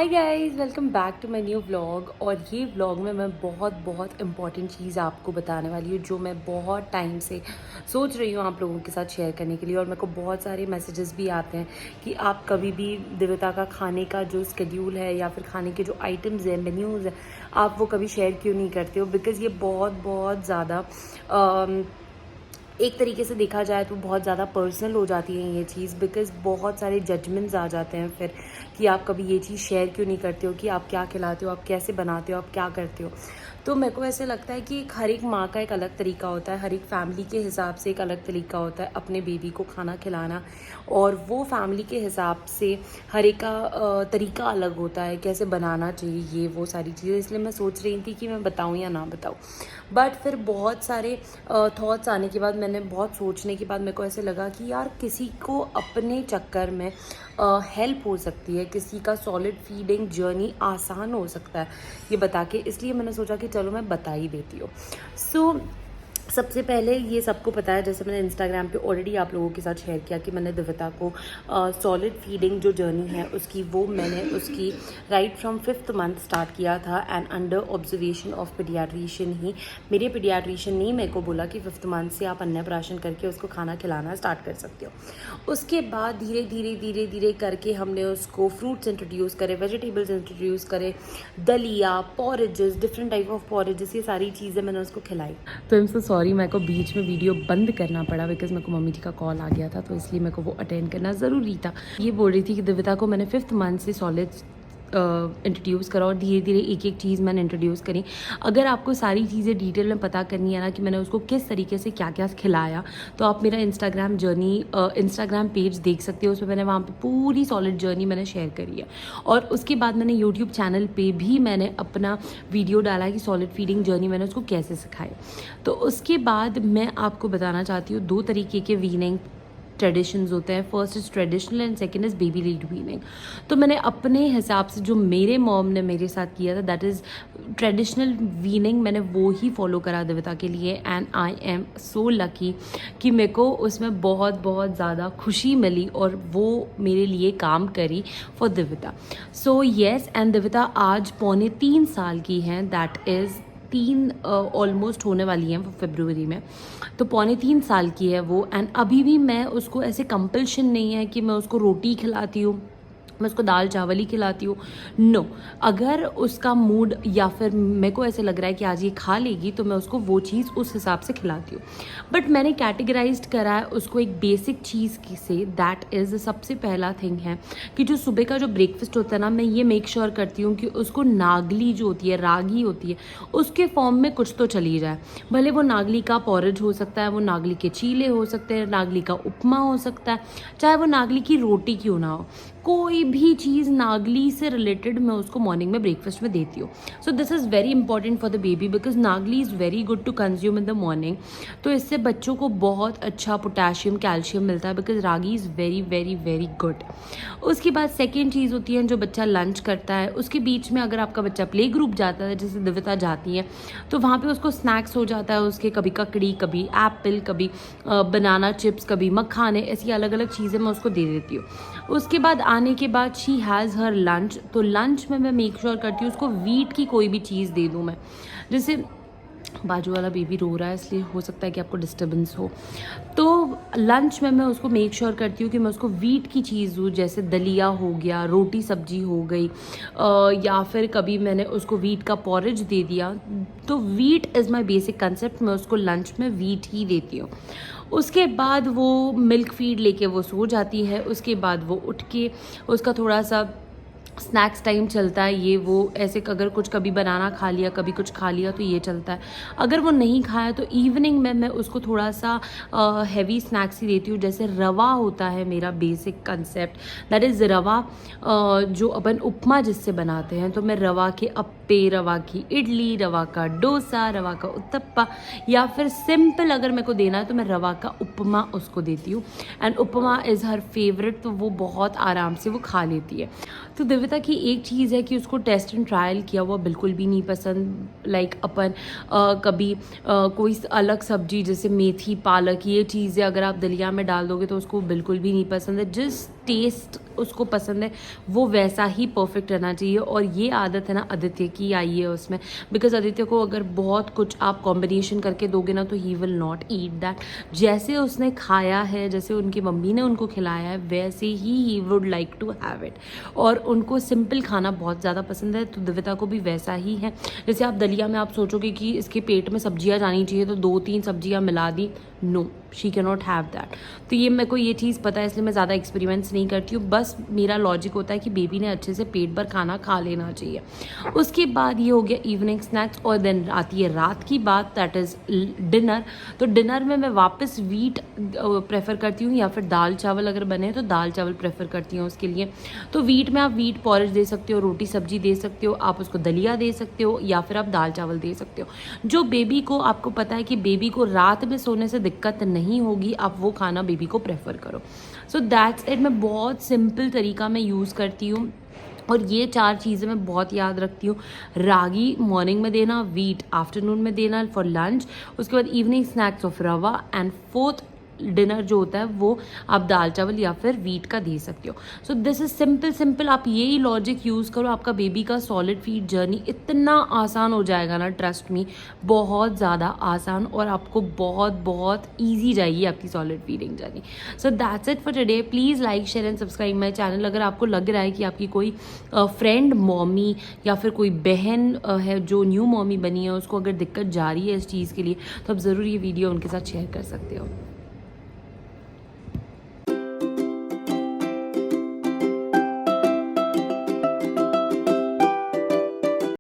Hi guys, welcome back to my new vlog. और ये vlog में मैं बहुत इम्पॉर्टेंट चीज़ आपको बताने वाली हूँ जो मैं बहुत टाइम से सोच रही हूँ आप लोगों के साथ शेयर करने के लिए। और मेरे को बहुत सारे मैसेजेस भी आते हैं कि आप कभी भी दिव्यता का खाने का जो स्केड्यूल है या फिर खाने के जो आइटम्स हैं, मेन्यूज़ हैं, आप वो कभी शेयर क्यों नहीं करते हो। बिकॉज़ ये बहुत ज़्यादा एक तरीके से देखा जाए तो बहुत ज़्यादा पर्सनल हो जाती है ये चीज़। बिकॉज़ बहुत सारे जजमेंट्स आ जाते हैं फिर कि आप कभी ये चीज़ शेयर क्यों नहीं करते हो, कि आप क्या खिलाते हो, आप कैसे बनाते हो, आप क्या करते हो। तो मेरे को ऐसे लगता है कि हर एक माँ का एक अलग तरीका होता है, हर एक फैमिली के हिसाब से एक अलग तरीका होता है अपने बेबी को खाना खिलाना। और वो फैमिली के हिसाब से हर एक का तरीका अलग होता है कैसे बनाना चाहिए, ये वो सारी चीज़ें। इसलिए मैं सोच रही थी कि मैं बताऊँ या ना बताऊँ। बट फिर बहुत सारे थॉट्स आने के बाद, मैंने बहुत सोचने के बाद मेरे को ऐसे लगा कि यार किसी को अपने चक्कर में हेल्प हो सकती है, किसी का सॉलिड फीडिंग जर्नी आसान हो सकता है ये बता के। इसलिए मैंने सोचा कि चलो मैं बता ही देती हूँ। सो सबसे पहले ये सबको पता है, जैसे मैंने इंस्टाग्राम पे ऑलरेडी आप लोगों के साथ शेयर किया कि मैंने दिव्यता को सॉलिड फीडिंग जो जर्नी है उसकी, वो मैंने उसकी right from 5th month start किया था। And under observation of paediatrician ही, मेरे पीडियाट्रिशियन ने मेरे को बोला कि 5th मंथ से आप अन्नप्राशन करके उसको खाना खिलाना स्टार्ट कर सकते हो। उसके बाद धीरे धीरे करके हमने उसको फ्रूट्स इंट्रोड्यूस करे, वेजिटेबल्स इंट्रोड्यूस करे, दलिया, पॉरेजेस, डिफरेंट टाइप ऑफ पॉरेजेस, ये सारी चीज़ें मैंने उसको खिलाई। तो आई एम सो सॉरी, मेरे को बीच में वीडियो बंद करना पड़ा बिकॉज मेरे को मम्मी जी का कॉल आ गया था, तो इसलिए मेरे को वो अटेंड करना ज़रूरी था। ये बोल रही थी कि दिव्यता को मैंने 5th मंथ से सॉलिड इंट्रोड्यूस करा और धीरे धीरे एक एक चीज़ मैंने इंट्रोड्यूस करी। अगर आपको सारी चीज़ें डिटेल में पता करनी है ना कि मैंने उसको किस तरीके से क्या क्या खिलाया, तो आप मेरा इंस्टाग्राम पेज देख सकते हो। उसमें मैंने वहाँ पे पूरी सॉलिड जर्नी मैंने शेयर करी है। और उसके बाद मैंने यूट्यूब चैनल पे भी मैंने अपना वीडियो डाला कि सॉलिड फीडिंग जर्नी मैंने उसको कैसे सिखाई। तो उसके बाद मैं आपको बताना चाहती हूँ 2 तरीके के वीनिंग ट्रेडिशंस होते हैं। First is traditional and second is baby lead weaning. तो मैंने अपने हिसाब से जो मेरे मॉम ने मेरे साथ किया था, दैट इज़ ट्रेडिशनल वीनिंग, मैंने वो ही फॉलो करा दिव्यता के लिए। And I am so lucky कि मेरे को उसमें बहुत ज़्यादा खुशी मिली और वो मेरे लिए काम करी फॉर दिव्यता। सो येस, एंड दिव्यता आज 2.25 साल की हैं। दैट इज़ 3 ऑलमोस्ट होने वाली हैं फरवरी में, तो 2.25 साल की है वो। एंड अभी भी मैं उसको ऐसे कंपल्शन नहीं है कि मैं उसको रोटी खिलाती हूँ, मैं उसको दाल चावल ही खिलाती हूँ। नो, अगर उसका मूड या फिर मेरे को ऐसे लग रहा है कि आज ये खा लेगी, तो मैं उसको वो चीज़ उस हिसाब से खिलाती हूँ। बट मैंने कैटेगराइज्ड करा है उसको एक बेसिक चीज़ की से, दैट इज़ सबसे पहला थिंग है कि जो सुबह का जो ब्रेकफास्ट होता है ना, मैं ये मेक श्योर करती हूँ कि उसको नागली जो होती है, रागी होती है, उसके फॉर्म में कुछ तो चली जाए। भले वो नागली का पॉरेज हो सकता है, वो नागली के चीले हो सकते हैं, नागली का उपमा हो सकता है, चाहे वो नागली की रोटी क्यों ना हो, कोई भी चीज़ नागली से रिलेटेड मैं उसको मॉर्निंग में ब्रेकफास्ट में देती हूँ। So this is very important for the baby because nagli is very good to consume in the morning. तो इससे बच्चों को बहुत अच्छा पोटेशियम, कैल्शियम मिलता है because ragi is very good. उसके बाद सेकेंड चीज़ होती है, जो बच्चा लंच करता है उसके बीच में, अगर आपका बच्चा प्ले ग्रुप जाता है, जैसे दिव्यता जाती है, तो वहाँ पे उसको स्नैक्स हो जाता है उसके, कभी ककड़ी, कभी एप्पल, कभी बनाना चिप्स, कभी मखाने, ऐसी अलग अलग चीज़ें मैं उसको दे देती हूँ। उसके बाद आने के बाद शी हैज़ हर लंच। तो लंच में मैं मेक श्योर करती हूँ उसको वीट की कोई भी चीज़ दे दूँ मैं। जैसे बाजू वाला बेबी रो रहा है, इसलिए हो सकता है कि आपको डिस्टर्बेंस हो। तो लंच में मैं उसको मेक श्योर करती हूँ कि मैं उसको वीट की चीज़ दूँ, जैसे दलिया हो गया, रोटी सब्जी हो गई, या फिर कभी मैंने उसको वीट का पॉरेज दे दिया। तो wheat is my basic concept, मैं उसको लंच में वीट ही देती हूँ। उसके बाद वो मिल्क फीड लेके वो सो जाती है। उसके बाद वो उठ के उसका थोड़ा सा स्नैक्स टाइम चलता है, ये वो ऐसे, अगर कुछ कभी बनाना खा लिया, कभी कुछ खा लिया, तो ये चलता है। अगर वो नहीं खाया तो इवनिंग में मैं उसको थोड़ा सा हैवी स्नैक्स ही देती हूँ। जैसे रवा होता है मेरा बेसिक कंसेप्ट, दैट इज़ रवा, जो अपन उपमा जिससे बनाते हैं, तो मैं रवा के अप्पे, रवा की इडली, रवा का डोसा, रवा का उत्तप्पा, या फिर सिंपल अगर मेरे को देना है तो मैं रवा का उपमा उसको देती हूँ। And upma is her favourite, तो वो बहुत आराम से वो खा लेती है। तो दिव्यता की एक चीज़ है कि उसको टेस्ट एंड ट्रायल किया हुआ बिल्कुल भी नहीं पसंद। लाइक अपन कभी कोई अलग सब्जी जैसे मेथी, पालक, ये चीज़ें अगर आप दलिया में डाल दोगे तो उसको बिल्कुल भी नहीं पसंद है। जिस टेस्ट उसको पसंद है वो वैसा ही परफेक्ट रहना चाहिए। और ये आदत है ना आदित्य की आई है उसमें, बिकॉज आदित्य को अगर बहुत कुछ आप कॉम्बिनेशन करके दोगे ना तो he will not eat that. जैसे उसने खाया है, जैसे उनकी मम्मी ने उनको खिलाया है, वैसे ही would like to have it. और उनको सिंपल खाना बहुत ज़्यादा पसंद है, तो दिव्यता को भी वैसा ही है। जैसे आप दलिया में आप सोचोगे कि इसके पेट में सब्जियां जानी चाहिए तो 2-3 सब्जियां मिला दी, no, she can not have that. तो ये मेरे को ये चीज़ पता है, इसलिए मैं ज़्यादा एक्सपेरिमेंट्स नहीं करती हूँ। बस मेरा लॉजिक होता है कि बेबी ने अच्छे से पेट भर खाना खा लेना चाहिए। उसके बाद ये हो गया इवनिंग स्नैक्स, और देन आती है रात की बात, दैट इज़ डिनर। तो डिनर में मैं वापस वीट प्रेफर करती हूँ, या फिर दाल चावल अगर बने तो दाल चावल प्रेफर करती हूँ उसके लिए। तो वीट में आप वीट पॉरेज दे सकते हो, रोटी सब्जी दे सकते हो, आप उसको दलिया दे सकते हो, या फिर आप दाल चावल दे सकते हो। जो बेबी को, आपको पता है कि बेबी को रात में सोने से दिक्कत नहीं होगी, आप वो खाना बेबी को प्रेफर करो। So that's it. मैं बहुत सिंपल तरीका मैं यूज़ करती हूँ, और ये 4 चीज़ें मैं बहुत याद रखती हूँ। रागी मॉर्निंग में देना, वीट आफ्टरनून में देना फॉर लंच, उसके बाद इवनिंग स्नैक्स ऑफ रवा, एंड फोर्थ डिनर जो होता है वो आप दाल चावल या फिर वीट का दे सकते हो। So this is simple. आप यही लॉजिक यूज़ करो, आपका बेबी का सॉलिड फीड जर्नी इतना आसान हो जाएगा ना, ट्रस्ट मी, बहुत ज़्यादा आसान, और आपको बहुत बहुत ईजी जाएगी आपकी solid feeding journey. So that's it for today. Please like share and subscribe my channel. अगर आपको लग रहा है कि आपकी कोई फ्रेंड मॉमी या फिर कोई बहन है जो न्यू मॉमी बनी है, उसको अगर दिक्कत जा रही है इस चीज़ के लिए, तो आप ज़रूर ये वीडियो उनके साथ शेयर कर सकते हो।